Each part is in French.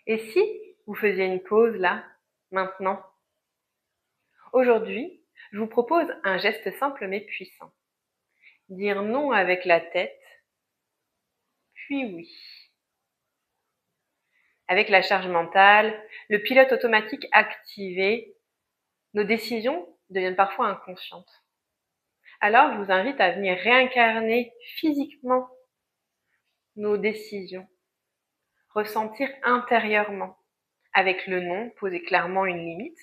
Et si vous faisiez une pause là, maintenant? Aujourd'hui, je vous propose un geste simple mais puissant. Dire non avec la tête, puis oui. Avec la charge mentale, le pilote automatique activé, nos décisions deviennent parfois inconscientes. Alors, je vous invite à venir réincarner physiquement nos décisions, ressentir intérieurement. Avec le non, poser clairement une limite,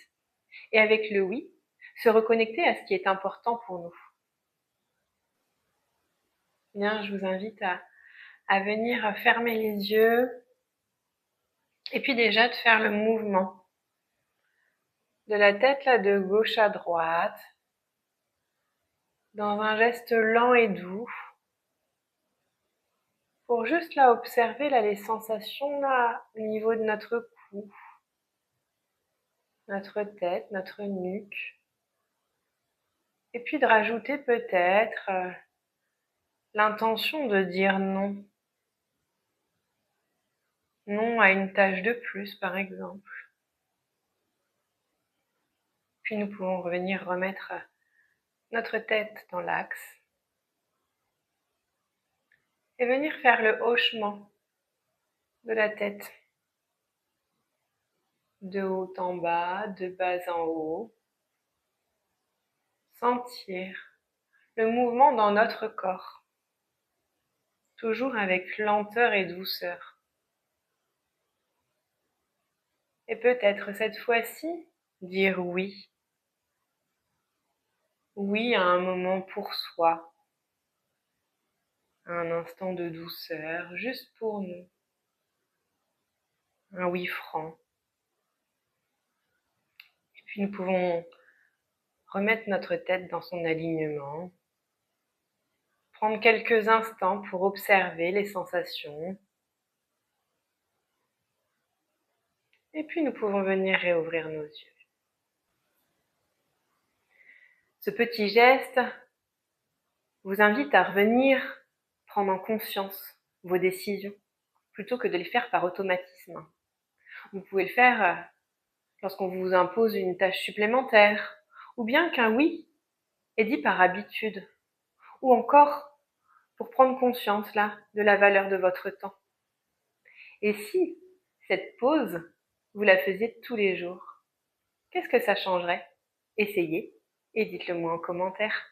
et avec le oui, se reconnecter à ce qui est important pour nous. Bien, je vous invite à venir fermer les yeux, et puis déjà de faire le mouvement de la tête là de gauche à droite, dans un geste lent et doux, pour juste là observer là les sensations là au niveau de notre cou, notre tête, notre nuque, et puis de rajouter peut-être l'intention de dire non. Non à une tâche de plus, par exemple. Puis nous pouvons revenir remettre notre tête dans l'axe et venir faire le hochement de la tête, de haut en bas, de bas en haut. Sentir le mouvement dans notre corps, toujours avec lenteur et douceur. Et peut-être cette fois-ci, dire oui. Oui à un moment pour soi, à un instant de douceur, juste pour nous. Un oui franc. Et puis nous pouvons remettre notre tête dans son alignement, prendre quelques instants pour observer les sensations. Et puis nous pouvons venir réouvrir nos yeux. Ce petit geste vous invite à revenir prendre en conscience vos décisions, plutôt que de les faire par automatisme. Vous pouvez le faire lorsqu'on vous impose une tâche supplémentaire, ou bien qu'un oui est dit par habitude, ou encore pour prendre conscience là de la valeur de votre temps. Et si cette pause, vous la faisiez tous les jours, qu'est-ce que ça changerait? Essayez et dites-le moi en commentaire.